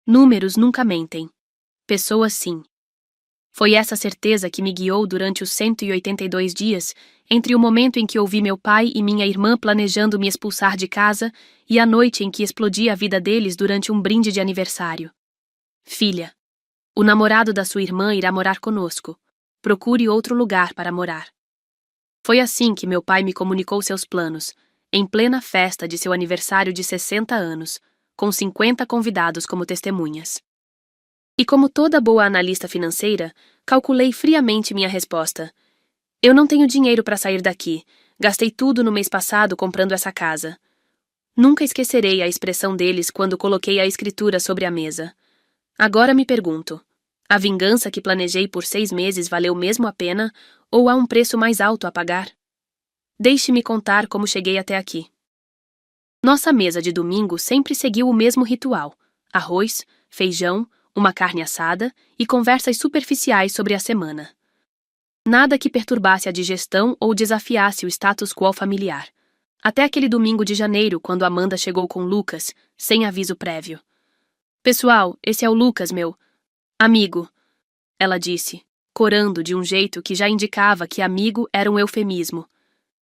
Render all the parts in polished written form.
Números nunca mentem. Pessoas sim. Foi essa certeza que me guiou durante os 182 dias, entre o momento em que ouvi meu pai e minha irmã planejando me expulsar de casa e a noite em que explodi a vida deles durante um brinde de aniversário. Filha, o namorado da sua irmã irá morar conosco. Procure outro lugar para morar. Foi assim que meu pai me comunicou seus planos, em plena festa de seu aniversário de 60 anos, com 50 convidados como testemunhas. E como toda boa analista financeira, calculei friamente minha resposta. Eu não tenho dinheiro para sair daqui. Gastei tudo no mês passado comprando essa casa. Nunca esquecerei a expressão deles quando coloquei a escritura sobre a mesa. Agora me pergunto, a vingança que planejei por 6 meses valeu mesmo a pena ou há um preço mais alto a pagar? Deixe-me contar como cheguei até aqui. Nossa mesa de domingo sempre seguiu o mesmo ritual: arroz, feijão, uma carne assada e conversas superficiais sobre a semana. Nada que perturbasse a digestão ou desafiasse o status quo familiar. Até aquele domingo de janeiro, quando Amanda chegou com Lucas, sem aviso prévio. Pessoal, esse é o Lucas, meu amigo, ela disse, corando de um jeito que já indicava que amigo era um eufemismo.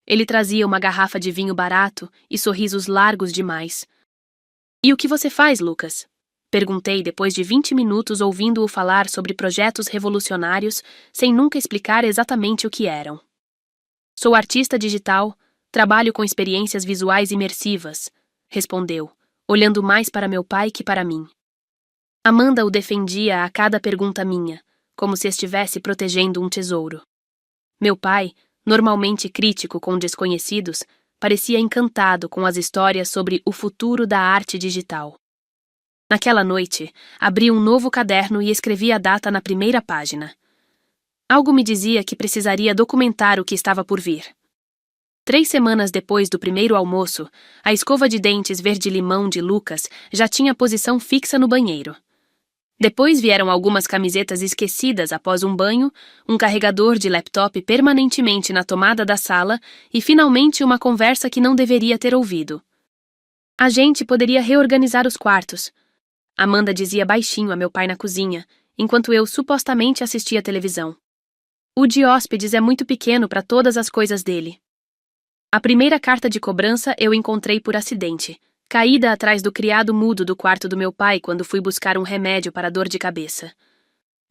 Ele trazia uma garrafa de vinho barato e sorrisos largos demais. E o que você faz, Lucas? Perguntei depois de 20 minutos ouvindo-o falar sobre projetos revolucionários sem nunca explicar exatamente o que eram. Sou artista digital, trabalho com experiências visuais imersivas, respondeu, olhando mais para meu pai que para mim. Amanda o defendia a cada pergunta minha, como se estivesse protegendo um tesouro. Meu pai, normalmente crítico com desconhecidos, parecia encantado com as histórias sobre o futuro da arte digital. Naquela noite, abri um novo caderno e escrevi a data na primeira página. Algo me dizia que precisaria documentar o que estava por vir. 3 semanas depois do primeiro almoço, a escova de dentes verde-limão de Lucas já tinha posição fixa no banheiro. Depois vieram algumas camisetas esquecidas após um banho, um carregador de laptop permanentemente na tomada da sala e, finalmente, uma conversa que não deveria ter ouvido. A gente poderia reorganizar os quartos, Amanda dizia baixinho a meu pai na cozinha, enquanto eu supostamente assistia televisão. O de hóspedes é muito pequeno para todas as coisas dele. A primeira carta de cobrança eu encontrei por acidente, caída atrás do criado mudo do quarto do meu pai quando fui buscar um remédio para dor de cabeça.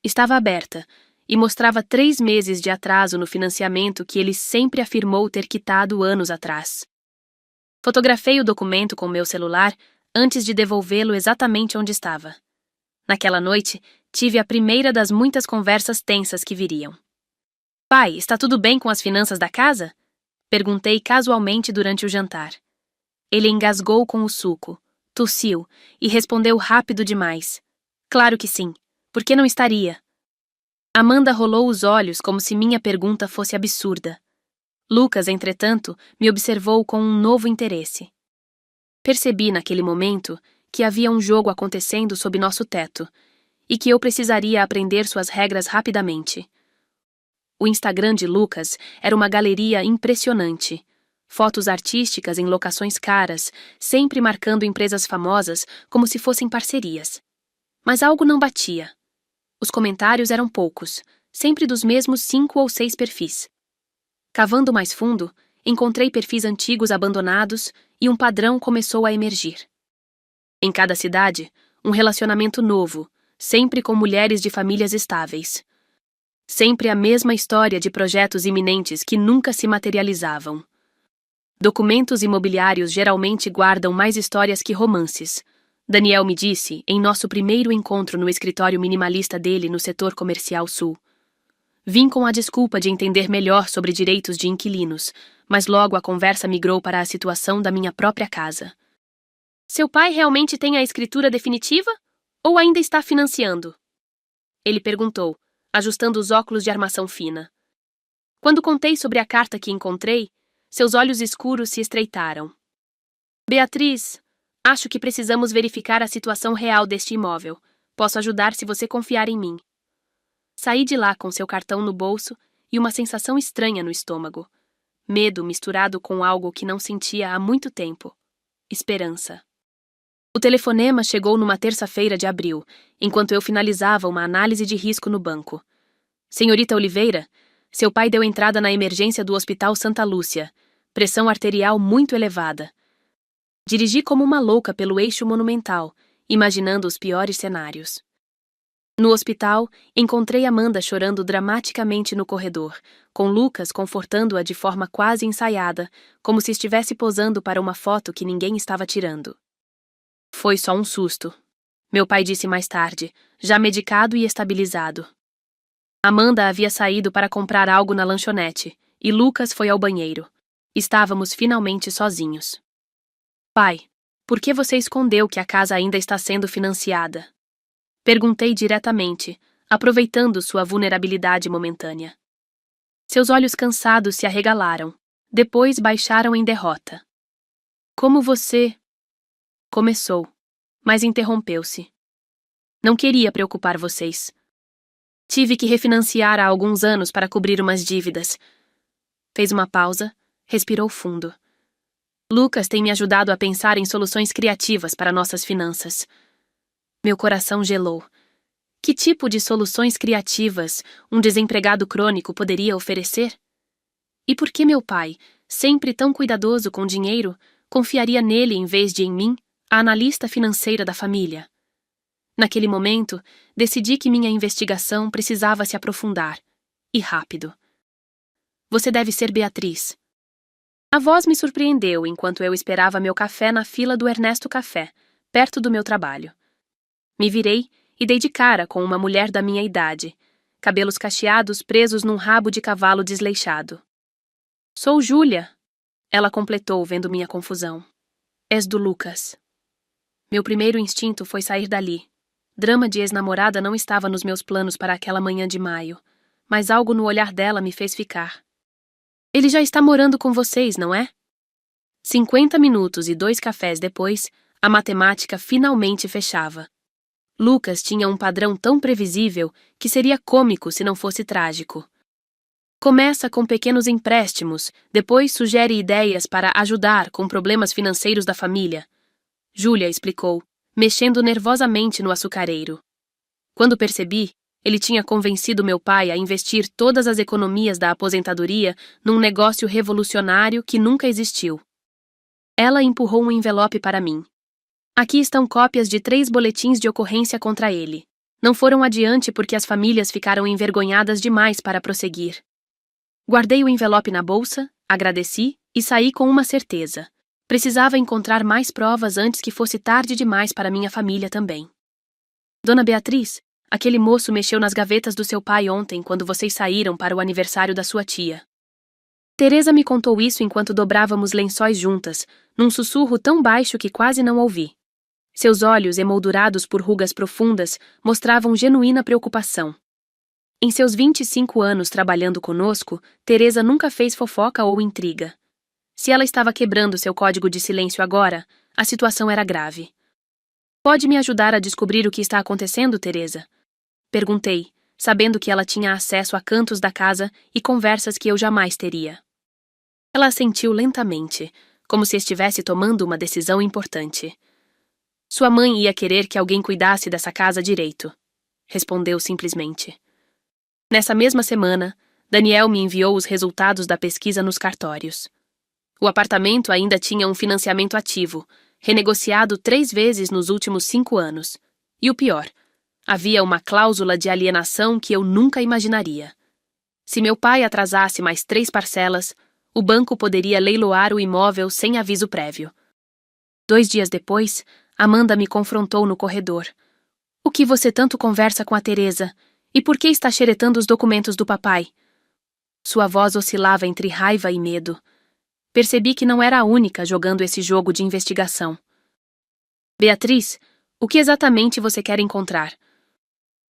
Estava aberta e mostrava 3 meses de atraso no financiamento que ele sempre afirmou ter quitado anos atrás. Fotografei o documento com meu celular antes de devolvê-lo exatamente onde estava. Naquela noite, tive a primeira das muitas conversas tensas que viriam. Pai, está tudo bem com as finanças da casa? Perguntei casualmente durante o jantar. Ele engasgou com o suco, tossiu e respondeu rápido demais. Claro que sim. Por que não estaria? Amanda rolou os olhos como se minha pergunta fosse absurda. Lucas, entretanto, me observou com um novo interesse. Percebi naquele momento que havia um jogo acontecendo sob nosso teto e que eu precisaria aprender suas regras rapidamente. O Instagram de Lucas era uma galeria impressionante. Fotos artísticas em locações caras, sempre marcando empresas famosas como se fossem parcerias. Mas algo não batia. Os comentários eram poucos, sempre dos mesmos 5 ou 6 perfis. Cavando mais fundo, encontrei perfis antigos abandonados e um padrão começou a emergir. Em cada cidade, um relacionamento novo, sempre com mulheres de famílias estáveis. Sempre a mesma história de projetos iminentes que nunca se materializavam. Documentos imobiliários geralmente guardam mais histórias que romances. Daniel me disse em nosso primeiro encontro no escritório minimalista dele no setor comercial sul. Vim com a desculpa de entender melhor sobre direitos de inquilinos, mas logo a conversa migrou para a situação da minha própria casa. Seu pai realmente tem a escritura definitiva? Ou ainda está financiando? Ele perguntou, ajustando os óculos de armação fina. Quando contei sobre a carta que encontrei, seus olhos escuros se estreitaram. Beatriz, acho que precisamos verificar a situação real deste imóvel. Posso ajudar se você confiar em mim. Saí de lá com seu cartão no bolso e uma sensação estranha no estômago. Medo misturado com algo que não sentia há muito tempo. Esperança. O telefonema chegou numa terça-feira de abril, enquanto eu finalizava uma análise de risco no banco. Senhorita Oliveira, seu pai deu entrada na emergência do Hospital Santa Lúcia. Pressão arterial muito elevada. Dirigi como uma louca pelo eixo monumental, imaginando os piores cenários. No hospital, encontrei Amanda chorando dramaticamente no corredor, com Lucas confortando-a de forma quase ensaiada, como se estivesse posando para uma foto que ninguém estava tirando. Foi só um susto, meu pai disse mais tarde, já medicado e estabilizado. Amanda havia saído para comprar algo na lanchonete, e Lucas foi ao banheiro. Estávamos finalmente sozinhos. Pai, por que você escondeu que a casa ainda está sendo financiada? Perguntei diretamente, aproveitando sua vulnerabilidade momentânea. Seus olhos cansados se arregalaram, depois baixaram em derrota. Como você... Começou, mas interrompeu-se. Não queria preocupar vocês. Tive que refinanciar há alguns anos para cobrir umas dívidas. Fez uma pausa, respirou fundo. Lucas tem me ajudado a pensar em soluções criativas para nossas finanças. Meu coração gelou. Que tipo de soluções criativas um desempregado crônico poderia oferecer? E por que meu pai, sempre tão cuidadoso com dinheiro, confiaria nele em vez de em mim, a analista financeira da família? Naquele momento, decidi que minha investigação precisava se aprofundar. E rápido. Você deve ser Beatriz. A voz me surpreendeu enquanto eu esperava meu café na fila do Ernesto Café, perto do meu trabalho. Me virei e dei de cara com uma mulher da minha idade, cabelos cacheados presos num rabo de cavalo desleixado. Sou Júlia, ela completou vendo minha confusão. És do Lucas. Meu primeiro instinto foi sair dali. Drama de ex-namorada não estava nos meus planos para aquela manhã de maio, mas algo no olhar dela me fez ficar. Ele já está morando com vocês, não é? 50 minutos e 2 cafés depois, a matemática finalmente fechava. Lucas tinha um padrão tão previsível que seria cômico se não fosse trágico. Começa com pequenos empréstimos, depois sugere ideias para ajudar com problemas financeiros da família. Júlia explicou, mexendo nervosamente no açucareiro. Quando percebi, ele tinha convencido meu pai a investir todas as economias da aposentadoria num negócio revolucionário que nunca existiu. Ela empurrou um envelope para mim. Aqui estão cópias de 3 boletins de ocorrência contra ele. Não foram adiante porque as famílias ficaram envergonhadas demais para prosseguir. Guardei o envelope na bolsa, agradeci e saí com uma certeza. Precisava encontrar mais provas antes que fosse tarde demais para minha família também. Dona Beatriz, aquele moço mexeu nas gavetas do seu pai ontem quando vocês saíram para o aniversário da sua tia. Teresa me contou isso enquanto dobrávamos lençóis juntas, num sussurro tão baixo que quase não ouvi. Seus olhos, emoldurados por rugas profundas, mostravam genuína preocupação. Em seus 25 anos trabalhando conosco, Teresa nunca fez fofoca ou intriga. Se ela estava quebrando seu código de silêncio agora, a situação era grave. Pode me ajudar a descobrir o que está acontecendo, Teresa? Perguntei, sabendo que ela tinha acesso a cantos da casa e conversas que eu jamais teria. Ela assentiu lentamente, como se estivesse tomando uma decisão importante. Sua mãe ia querer que alguém cuidasse dessa casa direito, respondeu simplesmente. Nessa mesma semana, Daniel me enviou os resultados da pesquisa nos cartórios. O apartamento ainda tinha um financiamento ativo, renegociado 3 vezes nos últimos 5 anos. E o pior, havia uma cláusula de alienação que eu nunca imaginaria. Se meu pai atrasasse mais 3 parcelas, o banco poderia leiloar o imóvel sem aviso prévio. 2 dias depois, Amanda me confrontou no corredor. O que você tanto conversa com a Teresa? E por que está xeretando os documentos do papai? Sua voz oscilava entre raiva e medo. Percebi que não era a única jogando esse jogo de investigação. Beatriz, o que exatamente você quer encontrar?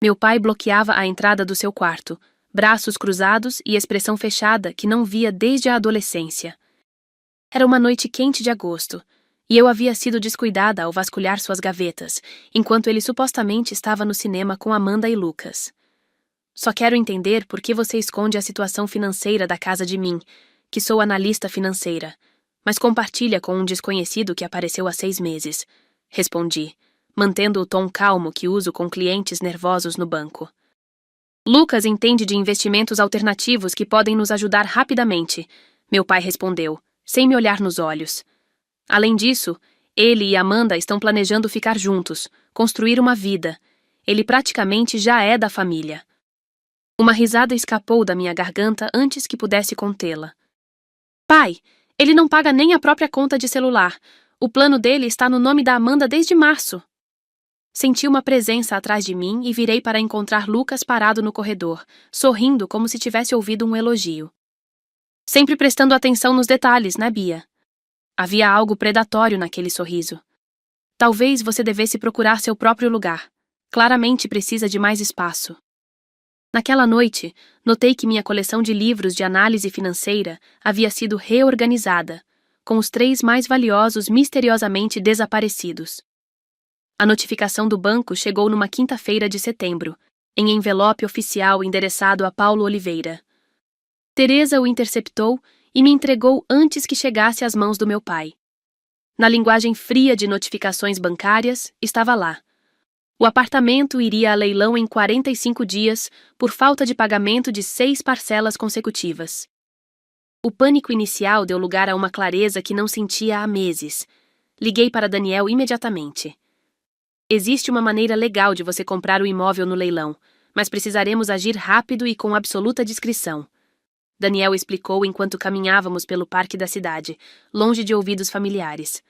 Meu pai bloqueava a entrada do seu quarto, braços cruzados e expressão fechada que não via desde a adolescência. Era uma noite quente de agosto, e eu havia sido descuidada ao vasculhar suas gavetas, enquanto ele supostamente estava no cinema com Amanda e Lucas. Só quero entender por que você esconde a situação financeira da casa de mim, que sou analista financeira, mas compartilha com um desconhecido que apareceu há 6 meses, respondi, mantendo o tom calmo que uso com clientes nervosos no banco. Lucas entende de investimentos alternativos que podem nos ajudar rapidamente, meu pai respondeu, sem me olhar nos olhos. Além disso, ele e Amanda estão planejando ficar juntos, construir uma vida. Ele praticamente já é da família. Uma risada escapou da minha garganta antes que pudesse contê-la. Pai, ele não paga nem a própria conta de celular. O plano dele está no nome da Amanda desde março. Senti uma presença atrás de mim e virei para encontrar Lucas parado no corredor, sorrindo como se tivesse ouvido um elogio. Sempre prestando atenção nos detalhes, né, Bia? Havia algo predatório naquele sorriso. Talvez você devesse procurar seu próprio lugar. Claramente precisa de mais espaço. Naquela noite, notei que minha coleção de livros de análise financeira havia sido reorganizada, com os 3 mais valiosos misteriosamente desaparecidos. A notificação do banco chegou numa quinta-feira de setembro, em envelope oficial endereçado a Paulo Oliveira. Teresa o interceptou e me entregou antes que chegasse às mãos do meu pai. Na linguagem fria de notificações bancárias, estava lá. O apartamento iria a leilão em 45 dias por falta de pagamento de 6 parcelas consecutivas. O pânico inicial deu lugar a uma clareza que não sentia há meses. Liguei para Daniel imediatamente. Existe uma maneira legal de você comprar o imóvel no leilão, mas precisaremos agir rápido e com absoluta discrição. Daniel explicou enquanto caminhávamos pelo parque da cidade, longe de ouvidos familiares.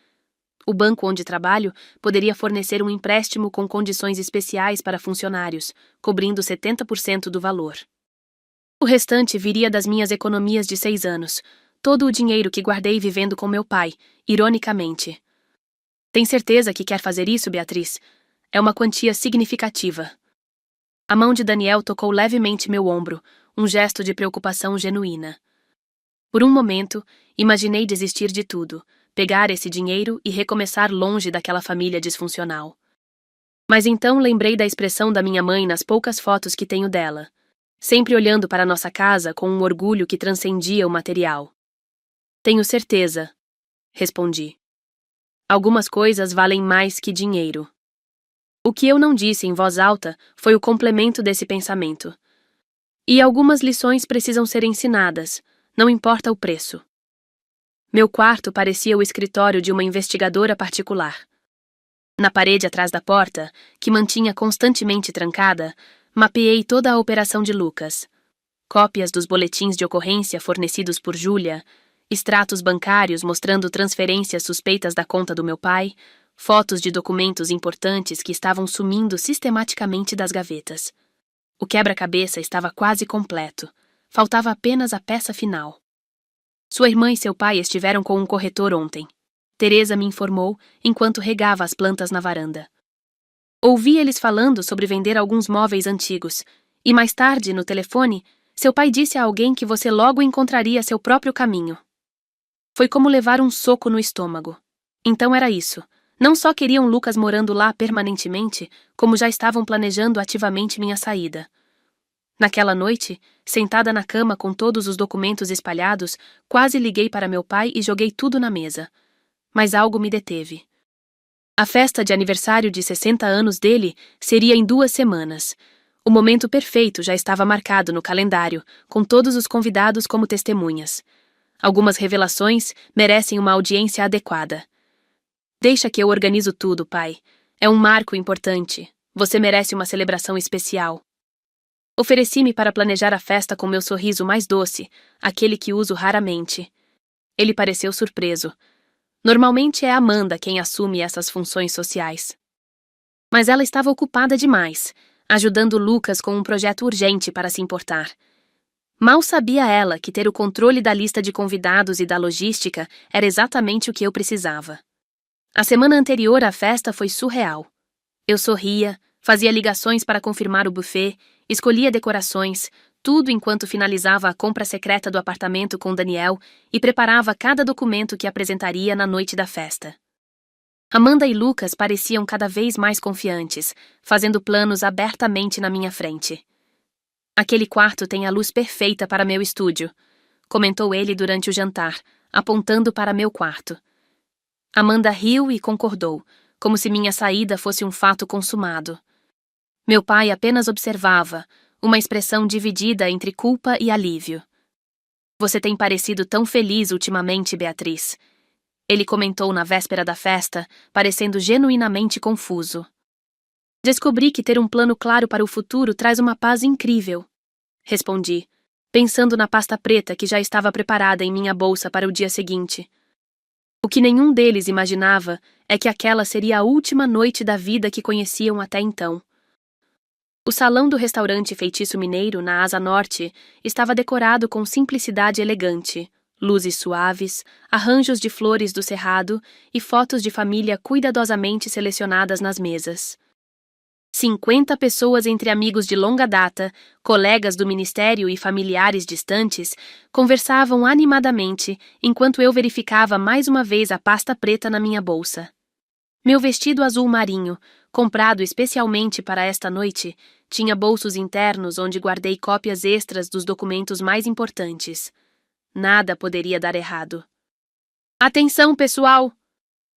O banco onde trabalho poderia fornecer um empréstimo com condições especiais para funcionários, cobrindo 70% do valor. O restante viria das minhas economias de 6 anos, todo o dinheiro que guardei vivendo com meu pai, ironicamente. Tem certeza que quer fazer isso, Beatriz? É uma quantia significativa. A mão de Daniel tocou levemente meu ombro, um gesto de preocupação genuína. Por um momento, imaginei desistir de tudo, pegar esse dinheiro e recomeçar longe daquela família disfuncional. Mas então lembrei da expressão da minha mãe nas poucas fotos que tenho dela, sempre olhando para nossa casa com um orgulho que transcendia o material. Tenho certeza, respondi. Algumas coisas valem mais que dinheiro. O que eu não disse em voz alta foi o complemento desse pensamento. E algumas lições precisam ser ensinadas, não importa o preço. Meu quarto parecia o escritório de uma investigadora particular. Na parede atrás da porta, que mantinha constantemente trancada, mapeei toda a operação de Lucas. Cópias dos boletins de ocorrência fornecidos por Júlia, extratos bancários mostrando transferências suspeitas da conta do meu pai, fotos de documentos importantes que estavam sumindo sistematicamente das gavetas. O quebra-cabeça estava quase completo. Faltava apenas a peça final. Sua irmã e seu pai estiveram com um corretor ontem. Teresa me informou enquanto regava as plantas na varanda. Ouvi eles falando sobre vender alguns móveis antigos, e mais tarde, no telefone, seu pai disse a alguém que você logo encontraria seu próprio caminho. Foi como levar um soco no estômago. Então era isso. Não só queriam Lucas morando lá permanentemente, como já estavam planejando ativamente minha saída. Naquela noite, sentada na cama com todos os documentos espalhados, quase liguei para meu pai e joguei tudo na mesa. Mas algo me deteve. A festa de aniversário de 60 anos dele seria em 2 semanas. O momento perfeito já estava marcado no calendário, com todos os convidados como testemunhas. Algumas revelações merecem uma audiência adequada. Deixa que eu organizo tudo, pai. É um marco importante. Você merece uma celebração especial. Ofereci-me para planejar a festa com meu sorriso mais doce, aquele que uso raramente. Ele pareceu surpreso. Normalmente é Amanda quem assume essas funções sociais. Mas ela estava ocupada demais, ajudando Lucas com um projeto urgente para se importar. Mal sabia ela que ter o controle da lista de convidados e da logística era exatamente o que eu precisava. A semana anterior à festa foi surreal. Eu sorria, fazia ligações para confirmar o buffet, escolhia decorações, tudo enquanto finalizava a compra secreta do apartamento com Daniel e preparava cada documento que apresentaria na noite da festa. Amanda e Lucas pareciam cada vez mais confiantes, fazendo planos abertamente na minha frente. Aquele quarto tem a luz perfeita para meu estúdio, comentou ele durante o jantar, apontando para meu quarto. Amanda riu e concordou, como se minha saída fosse um fato consumado. Meu pai apenas observava, uma expressão dividida entre culpa e alívio. Você tem parecido tão feliz ultimamente, Beatriz. Ele comentou na véspera da festa, parecendo genuinamente confuso. Descobri que ter um plano claro para o futuro traz uma paz incrível, respondi, pensando na pasta preta que já estava preparada em minha bolsa para o dia seguinte. O que nenhum deles imaginava é que aquela seria a última noite da vida que conheciam até então. O salão do restaurante Feitiço Mineiro, na Asa Norte, estava decorado com simplicidade elegante, luzes suaves, arranjos de flores do cerrado e fotos de família cuidadosamente selecionadas nas mesas. 50 pessoas entre amigos de longa data, colegas do ministério e familiares distantes, conversavam animadamente enquanto eu verificava mais uma vez a pasta preta na minha bolsa. Meu vestido azul marinho, comprado especialmente para esta noite, tinha bolsos internos onde guardei cópias extras dos documentos mais importantes. Nada poderia dar errado. Atenção, pessoal!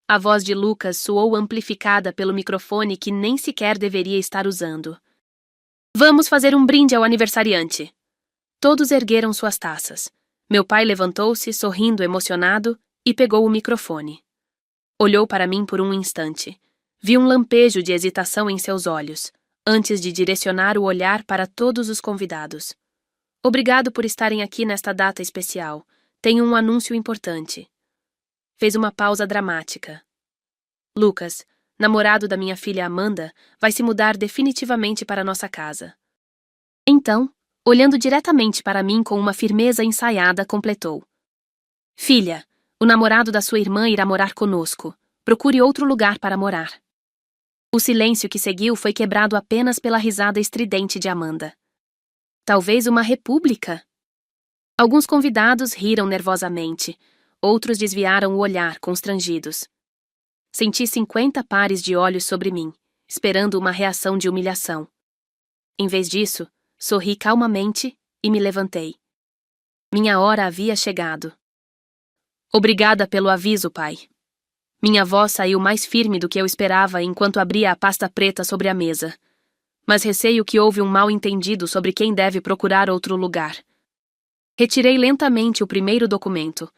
A voz de Lucas soou amplificada pelo microfone que nem sequer deveria estar usando. Vamos fazer um brinde ao aniversariante. Todos ergueram suas taças. Meu pai levantou-se, sorrindo emocionado, e pegou o microfone. Olhou para mim por um instante. Vi um lampejo de hesitação em seus olhos, antes de direcionar o olhar para todos os convidados. Obrigado por estarem aqui nesta data especial. Tenho um anúncio importante. Fez uma pausa dramática. Lucas, namorado da minha filha Amanda, vai se mudar definitivamente para nossa casa. Então, olhando diretamente para mim com uma firmeza ensaiada, completou. Filha, o namorado da sua irmã irá morar conosco. Procure outro lugar para morar. O silêncio que seguiu foi quebrado apenas pela risada estridente de Amanda. Talvez uma república? Alguns convidados riram nervosamente. Outros desviaram o olhar, constrangidos. Senti 50 pares de olhos sobre mim, esperando uma reação de humilhação. Em vez disso, sorri calmamente e me levantei. Minha hora havia chegado. Obrigada pelo aviso, pai. Minha voz saiu mais firme do que eu esperava enquanto abria a pasta preta sobre a mesa. Mas receio que houve um mal-entendido sobre quem deve procurar outro lugar. Retirei lentamente o primeiro documento.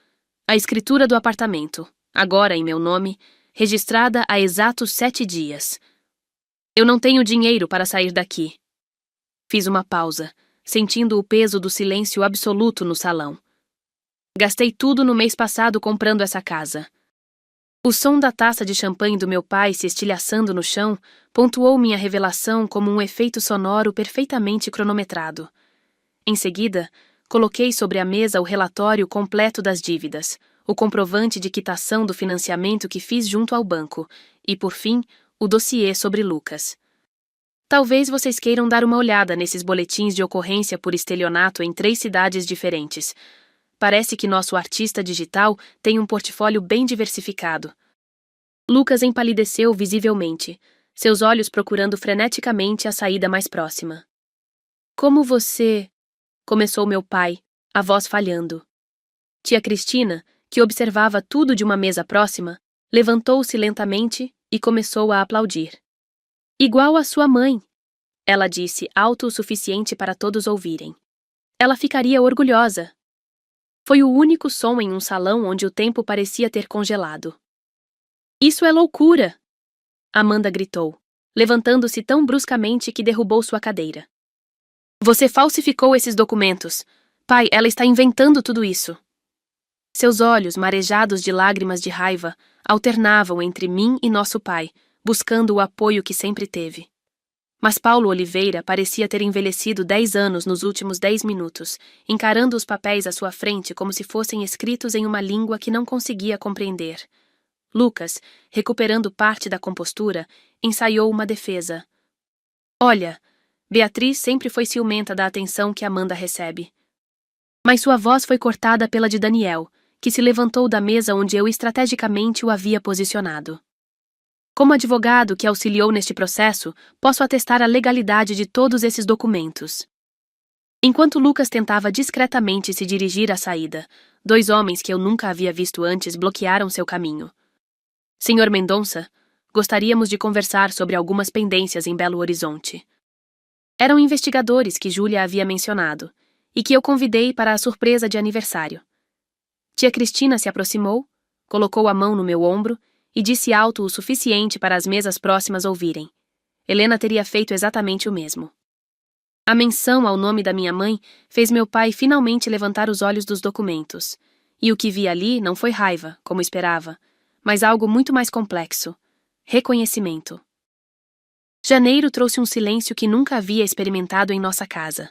A escritura do apartamento, agora em meu nome, registrada há exatos 7 dias. Eu não tenho dinheiro para sair daqui. Fiz uma pausa, sentindo o peso do silêncio absoluto no salão. Gastei tudo no mês passado comprando essa casa. O som da taça de champanhe do meu pai se estilhaçando no chão pontuou minha revelação como um efeito sonoro perfeitamente cronometrado. Em seguida, coloquei sobre a mesa o relatório completo das dívidas, o comprovante de quitação do financiamento que fiz junto ao banco e, por fim, o dossiê sobre Lucas. Talvez vocês queiram dar uma olhada nesses boletins de ocorrência por estelionato em 3 cidades diferentes. Parece que nosso artista digital tem um portfólio bem diversificado. Lucas empalideceu visivelmente, seus olhos procurando freneticamente a saída mais próxima. Como você... Começou meu pai, a voz falhando. Tia Cristina, que observava tudo de uma mesa próxima, levantou-se lentamente e começou a aplaudir. Igual a sua mãe, ela disse alto o suficiente para todos ouvirem. Ela ficaria orgulhosa. Foi o único som em um salão onde o tempo parecia ter congelado. Isso é loucura! Amanda gritou, levantando-se tão bruscamente que derrubou sua cadeira. Você falsificou esses documentos. Pai, ela está inventando tudo isso. Seus olhos, marejados de lágrimas de raiva, alternavam entre mim e nosso pai, buscando o apoio que sempre teve. Mas Paulo Oliveira parecia ter envelhecido 10 anos nos últimos 10 minutos, encarando os papéis à sua frente como se fossem escritos em uma língua que não conseguia compreender. Lucas, recuperando parte da compostura, ensaiou uma defesa. Olha, Beatriz sempre foi ciumenta da atenção que Amanda recebe. Mas sua voz foi cortada pela de Daniel, que se levantou da mesa onde eu estrategicamente o havia posicionado. Como advogado que auxiliou neste processo, posso atestar a legalidade de todos esses documentos. Enquanto Lucas tentava discretamente se dirigir à saída, 2 homens que eu nunca havia visto antes bloquearam seu caminho. Senhor Mendonça, Gostaríamos de conversar sobre algumas pendências em Belo Horizonte. Eram investigadores que Júlia havia mencionado, e que eu convidei para a surpresa de aniversário. Tia Cristina se aproximou, colocou a mão no meu ombro e disse alto o suficiente para as mesas próximas ouvirem. Helena teria feito exatamente o mesmo. A menção ao nome da minha mãe fez meu pai finalmente levantar os olhos dos documentos, e o que vi ali não foi raiva, como esperava, mas algo muito mais complexo: reconhecimento. Janeiro trouxe um silêncio que nunca havia experimentado em nossa casa.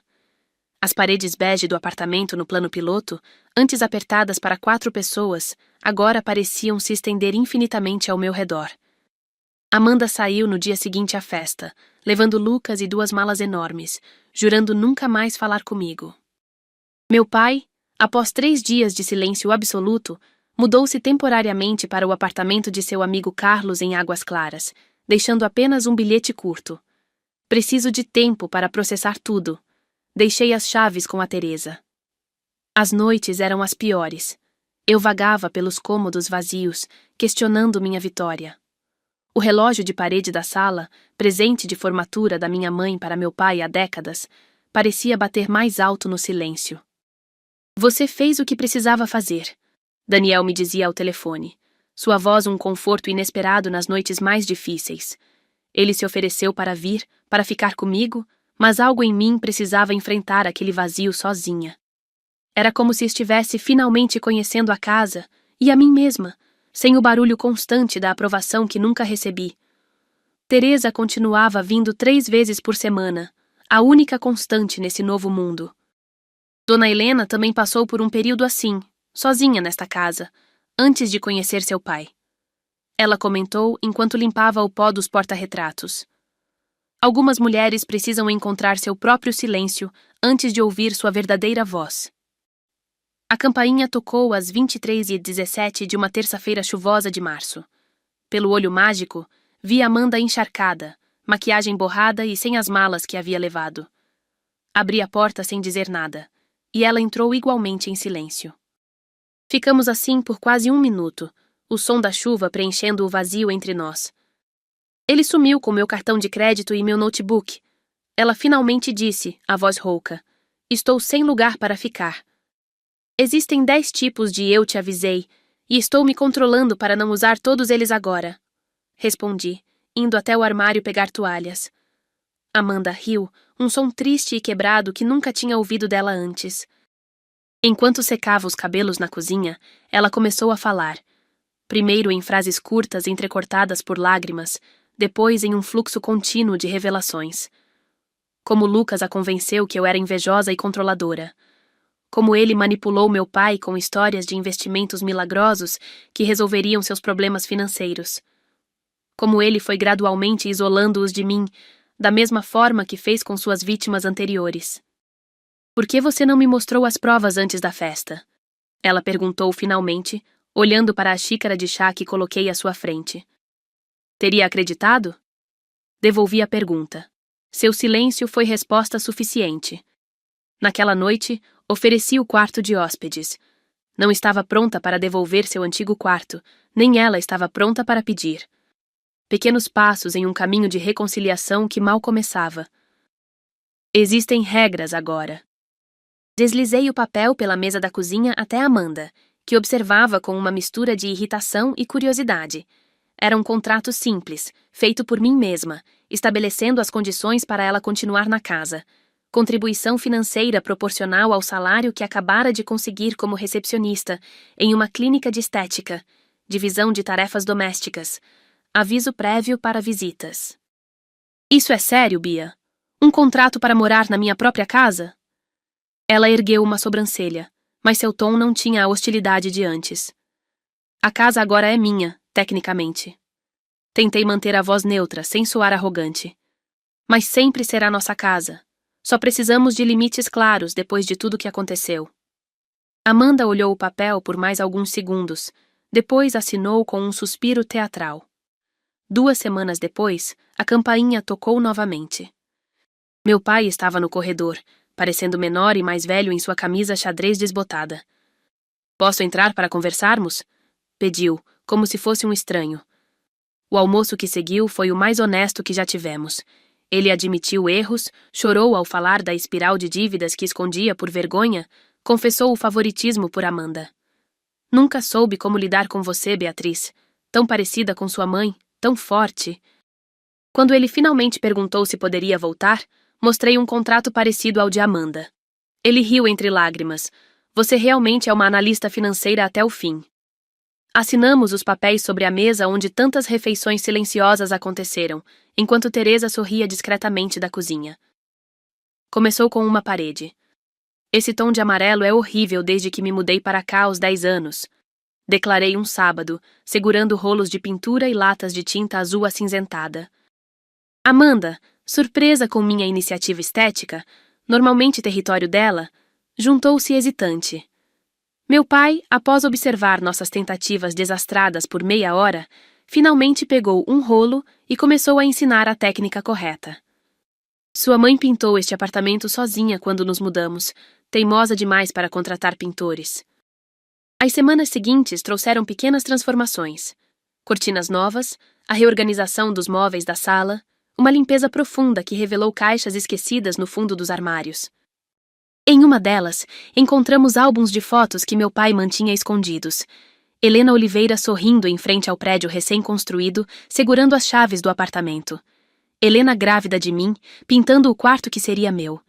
As paredes bege do apartamento no plano piloto, antes apertadas para 4 pessoas, agora pareciam se estender infinitamente ao meu redor. Amanda saiu no dia seguinte à festa, levando Lucas e 2 malas enormes, jurando nunca mais falar comigo. Meu pai, após 3 dias de silêncio absoluto, mudou-se temporariamente para o apartamento de seu amigo Carlos em Águas Claras, deixando apenas um bilhete curto. Preciso de tempo para processar tudo. Deixei as chaves com a Teresa. As noites eram as piores. Eu vagava pelos cômodos vazios, questionando minha vitória. O relógio de parede da sala, presente de formatura da minha mãe para meu pai há décadas, parecia bater mais alto no silêncio. Você fez o que precisava fazer, Daniel me dizia ao telefone. Sua voz um conforto inesperado nas noites mais difíceis. Ele se ofereceu para vir, para ficar comigo, mas algo em mim precisava enfrentar aquele vazio sozinha. Era como se estivesse finalmente conhecendo a casa e a mim mesma, sem o barulho constante da aprovação que nunca recebi. Teresa continuava vindo 3 vezes por semana, a única constante nesse novo mundo. Dona Helena também passou por um período assim, sozinha nesta casa, antes de conhecer seu pai. Ela comentou enquanto limpava o pó dos porta-retratos. Algumas mulheres precisam encontrar seu próprio silêncio antes de ouvir sua verdadeira voz. A campainha tocou às 23h17 de uma terça-feira chuvosa de março. Pelo olho mágico, vi Amanda encharcada, maquiagem borrada e sem as malas que havia levado. Abri a porta sem dizer nada, e ela entrou igualmente em silêncio. Ficamos assim por quase 1 minuto, o som da chuva preenchendo o vazio entre nós. Ele sumiu com meu cartão de crédito e meu notebook. Ela finalmente disse, a voz rouca: "Estou sem lugar para ficar. Existem 10 tipos de eu te avisei, e estou me controlando para não usar todos eles agora." Respondi, indo até o armário pegar toalhas. Amanda riu, um som triste e quebrado que nunca tinha ouvido dela antes. Enquanto secava os cabelos na cozinha, ela começou a falar. Primeiro em frases curtas entrecortadas por lágrimas, depois em um fluxo contínuo de revelações. Como Lucas a convenceu que eu era invejosa e controladora. Como ele manipulou meu pai com histórias de investimentos milagrosos que resolveriam seus problemas financeiros. Como ele foi gradualmente isolando-os de mim, da mesma forma que fez com suas vítimas anteriores. "Por que você não me mostrou as provas antes da festa?" Ela perguntou finalmente, olhando para a xícara de chá que coloquei à sua frente. Teria acreditado? Devolvi a pergunta. Seu silêncio foi resposta suficiente. Naquela noite, ofereci o quarto de hóspedes. Não estava pronta para devolver seu antigo quarto, nem ela estava pronta para pedir. Pequenos passos em um caminho de reconciliação que mal começava. Existem regras agora. Deslizei o papel pela mesa da cozinha até Amanda, que observava com uma mistura de irritação e curiosidade. Era um contrato simples, feito por mim mesma, estabelecendo as condições para ela continuar na casa. Contribuição financeira proporcional ao salário que acabara de conseguir como recepcionista em uma clínica de estética, divisão de tarefas domésticas, aviso prévio para visitas. Isso é sério, Bia? Um contrato para morar na minha própria casa? Ela ergueu uma sobrancelha, mas seu tom não tinha a hostilidade de antes. A casa agora é minha, tecnicamente. Tentei manter a voz neutra, sem soar arrogante. Mas sempre será nossa casa. Só precisamos de limites claros depois de tudo que aconteceu. Amanda olhou o papel por mais alguns segundos, depois assinou com um suspiro teatral. 2 semanas depois, a campainha tocou novamente. Meu pai estava no corredor, parecendo menor e mais velho em sua camisa xadrez desbotada. "Posso entrar para conversarmos?" Pediu, como se fosse um estranho. O almoço que seguiu foi o mais honesto que já tivemos. Ele admitiu erros, chorou ao falar da espiral de dívidas que escondia por vergonha, confessou o favoritismo por Amanda. Nunca soube como lidar com você, Beatriz. Tão parecida com sua mãe, tão forte. Quando ele finalmente perguntou se poderia voltar, mostrei um contrato parecido ao de Amanda. Ele riu entre lágrimas. Você realmente é uma analista financeira até o fim. Assinamos os papéis sobre a mesa onde tantas refeições silenciosas aconteceram, enquanto Teresa sorria discretamente da cozinha. Começou com uma parede. Esse tom de amarelo é horrível desde que me mudei para cá aos 10 anos. Declarei um sábado, segurando rolos de pintura e latas de tinta azul acinzentada. Amanda, surpresa com minha iniciativa estética, normalmente território dela, juntou-se hesitante. Meu pai, após observar nossas tentativas desastradas por meia hora, finalmente pegou um rolo e começou a ensinar a técnica correta. Sua mãe pintou este apartamento sozinha quando nos mudamos, teimosa demais para contratar pintores. As semanas seguintes trouxeram pequenas transformações. Cortinas novas, a reorganização dos móveis da sala, uma limpeza profunda que revelou caixas esquecidas no fundo dos armários. Em uma delas, encontramos álbuns de fotos que meu pai mantinha escondidos. Helena Oliveira sorrindo em frente ao prédio recém-construído, segurando as chaves do apartamento. Helena grávida de mim, pintando o quarto que seria meu.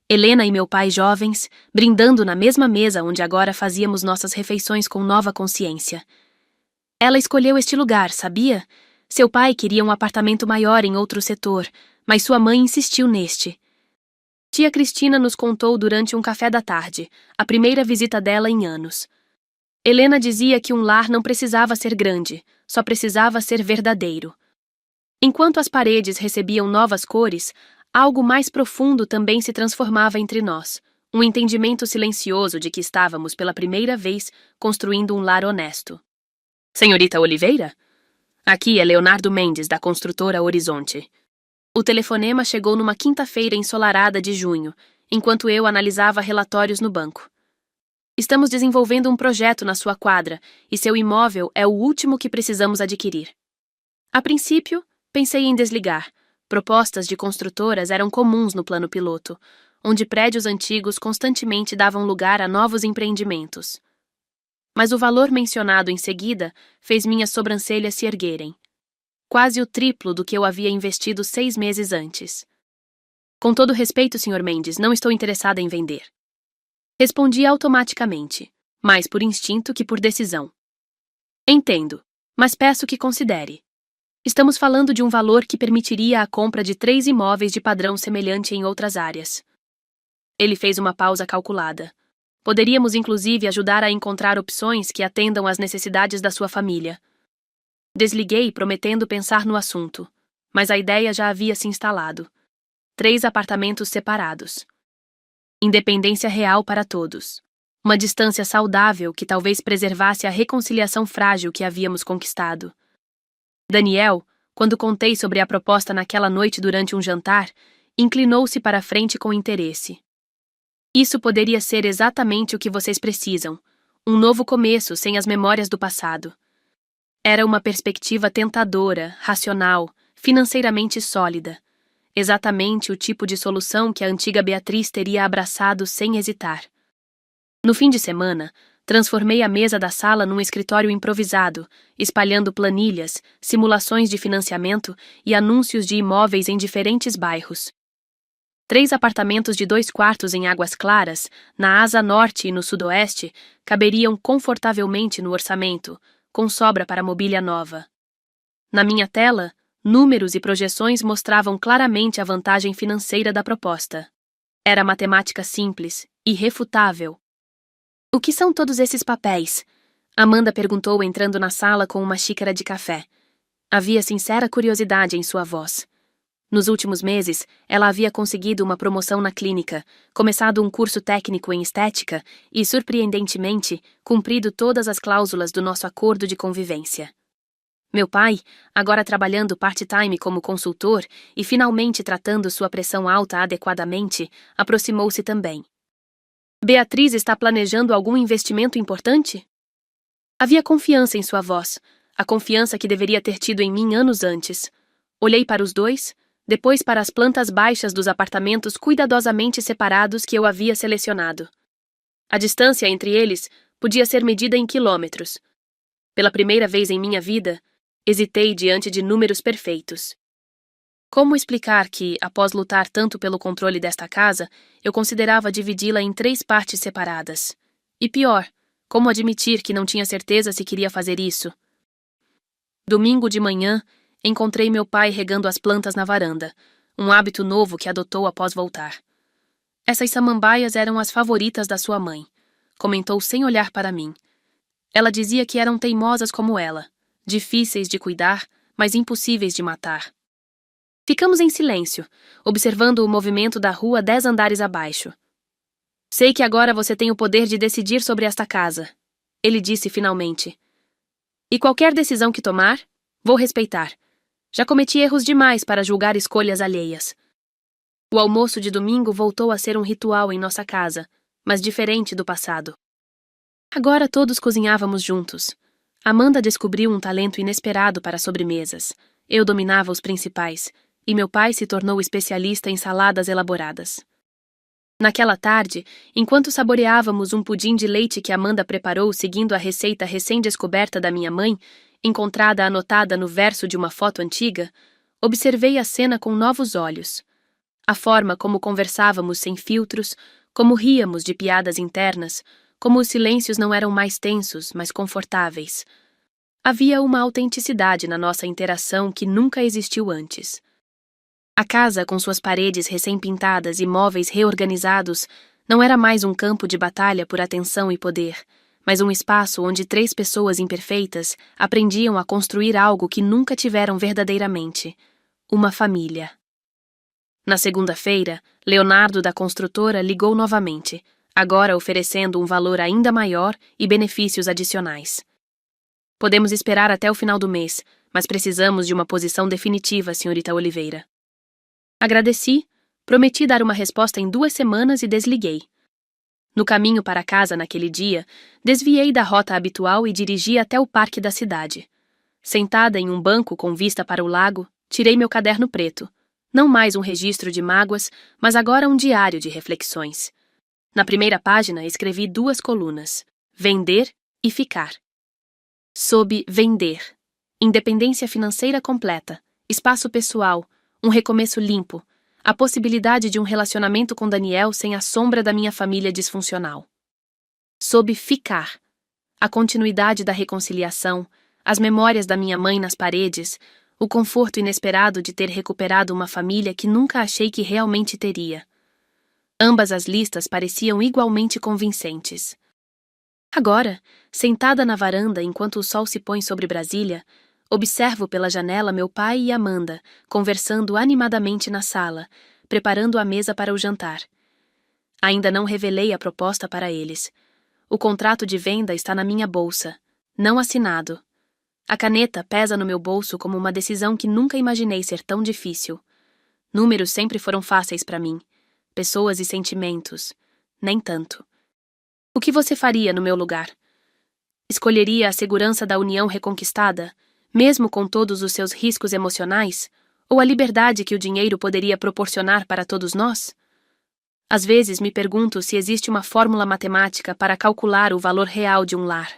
Helena e meu pai jovens, brindando na mesma mesa onde agora fazíamos nossas refeições com nova consciência. Ela escolheu este lugar, sabia? Seu pai queria um apartamento maior em outro setor, mas sua mãe insistiu neste. Tia Cristina nos contou durante um café da tarde, a primeira visita dela em anos. Helena dizia que um lar não precisava ser grande, só precisava ser verdadeiro. Enquanto as paredes recebiam novas cores, algo mais profundo também se transformava entre nós, um entendimento silencioso de que estávamos pela primeira vez construindo um lar honesto. Senhorita Oliveira? Aqui é Leonardo Mendes, da construtora Horizonte. O telefonema chegou numa quinta-feira ensolarada de junho, enquanto eu analisava relatórios no banco. Estamos desenvolvendo um projeto na sua quadra e seu imóvel é o último que precisamos adquirir. A princípio, pensei em desligar. Propostas de construtoras eram comuns no plano piloto, onde prédios antigos constantemente davam lugar a novos empreendimentos. Mas o valor mencionado em seguida fez minhas sobrancelhas se erguerem. Quase o triplo do que eu havia investido 6 meses antes. Com todo respeito, Sr. Mendes, não estou interessada em vender. Respondi automaticamente, mais por instinto que por decisão. Entendo, mas peço que considere. Estamos falando de um valor que permitiria a compra de 3 imóveis de padrão semelhante em outras áreas. Ele fez uma pausa calculada. Poderíamos inclusive ajudar a encontrar opções que atendam às necessidades da sua família. Desliguei, prometendo pensar no assunto, mas a ideia já havia se instalado. 3 apartamentos separados. Independência real para todos. Uma distância saudável que talvez preservasse a reconciliação frágil que havíamos conquistado. Daniel, quando contei sobre a proposta naquela noite durante um jantar, inclinou-se para a frente com interesse. Isso poderia ser exatamente o que vocês precisam, um novo começo sem as memórias do passado. Era uma perspectiva tentadora, racional, financeiramente sólida. Exatamente o tipo de solução que a antiga Beatriz teria abraçado sem hesitar. No fim de semana, transformei a mesa da sala num escritório improvisado, espalhando planilhas, simulações de financiamento e anúncios de imóveis em diferentes bairros. 3 apartamentos de 2 quartos em Águas Claras, na asa norte e no sudoeste, caberiam confortavelmente no orçamento, com sobra para mobília nova. Na minha tela, números e projeções mostravam claramente a vantagem financeira da proposta. Era matemática simples, irrefutável. O que são todos esses papéis? Amanda perguntou entrando na sala com uma xícara de café. Havia sincera curiosidade em sua voz. Nos últimos meses, ela havia conseguido uma promoção na clínica, começado um curso técnico em estética e, surpreendentemente, cumprido todas as cláusulas do nosso acordo de convivência. Meu pai, agora trabalhando part-time como consultor e finalmente tratando sua pressão alta adequadamente, aproximou-se também. Beatriz está planejando algum investimento importante? Havia confiança em sua voz, a confiança que deveria ter tido em mim anos antes. Olhei para os dois, depois para as plantas baixas dos apartamentos cuidadosamente separados que eu havia selecionado. A distância entre eles podia ser medida em quilômetros. Pela primeira vez em minha vida, hesitei diante de números perfeitos. Como explicar que, após lutar tanto pelo controle desta casa, eu considerava dividi-la em 3 partes separadas? E pior, como admitir que não tinha certeza se queria fazer isso? Domingo de manhã, encontrei meu pai regando as plantas na varanda, um hábito novo que adotou após voltar. Essas samambaias eram as favoritas da sua mãe, comentou sem olhar para mim. Ela dizia que eram teimosas como ela, difíceis de cuidar, mas impossíveis de matar. Ficamos em silêncio, observando o movimento da rua 10 andares abaixo. Sei que agora você tem o poder de decidir sobre esta casa, ele disse finalmente. E qualquer decisão que tomar, vou respeitar. Já cometi erros demais para julgar escolhas alheias. O almoço de domingo voltou a ser um ritual em nossa casa, mas diferente do passado. Agora todos cozinhávamos juntos. Amanda descobriu um talento inesperado para sobremesas. Eu dominava os principais, e meu pai se tornou especialista em saladas elaboradas. Naquela tarde, enquanto saboreávamos um pudim de leite que Amanda preparou seguindo a receita recém-descoberta da minha mãe, encontrada anotada no verso de uma foto antiga, observei a cena com novos olhos. A forma como conversávamos sem filtros, como ríamos de piadas internas, como os silêncios não eram mais tensos, mas confortáveis. Havia uma autenticidade na nossa interação que nunca existiu antes. A casa, com suas paredes recém-pintadas e móveis reorganizados, não era mais um campo de batalha por atenção e poder, mas um espaço onde 3 pessoas imperfeitas aprendiam a construir algo que nunca tiveram verdadeiramente: uma família. Na segunda-feira, Leonardo da construtora ligou novamente, agora oferecendo um valor ainda maior e benefícios adicionais. Podemos esperar até o final do mês, mas precisamos de uma posição definitiva, senhorita Oliveira. Agradeci, prometi dar uma resposta em 2 semanas e desliguei. No caminho para casa naquele dia, desviei da rota habitual e dirigi até o parque da cidade. Sentada em um banco com vista para o lago, tirei meu caderno preto. Não mais um registro de mágoas, mas agora um diário de reflexões. Na primeira página escrevi 2 colunas: vender e ficar. Sob vender: independência financeira completa, espaço pessoal, um recomeço limpo, a possibilidade de um relacionamento com Daniel sem a sombra da minha família disfuncional. Sob ficar: a continuidade da reconciliação, as memórias da minha mãe nas paredes, o conforto inesperado de ter recuperado uma família que nunca achei que realmente teria. Ambas as listas pareciam igualmente convincentes. Agora, sentada na varanda enquanto o sol se põe sobre Brasília, observo pela janela meu pai e Amanda, conversando animadamente na sala, preparando a mesa para o jantar. Ainda não revelei a proposta para eles. O contrato de venda está na minha bolsa, não assinado. A caneta pesa no meu bolso como uma decisão que nunca imaginei ser tão difícil. Números sempre foram fáceis para mim. Pessoas e sentimentos, nem tanto. O que você faria no meu lugar? Escolheria a segurança da união reconquistada, mesmo com todos os seus riscos emocionais, ou a liberdade que o dinheiro poderia proporcionar para todos nós? Às vezes me pergunto se existe uma fórmula matemática para calcular o valor real de um lar.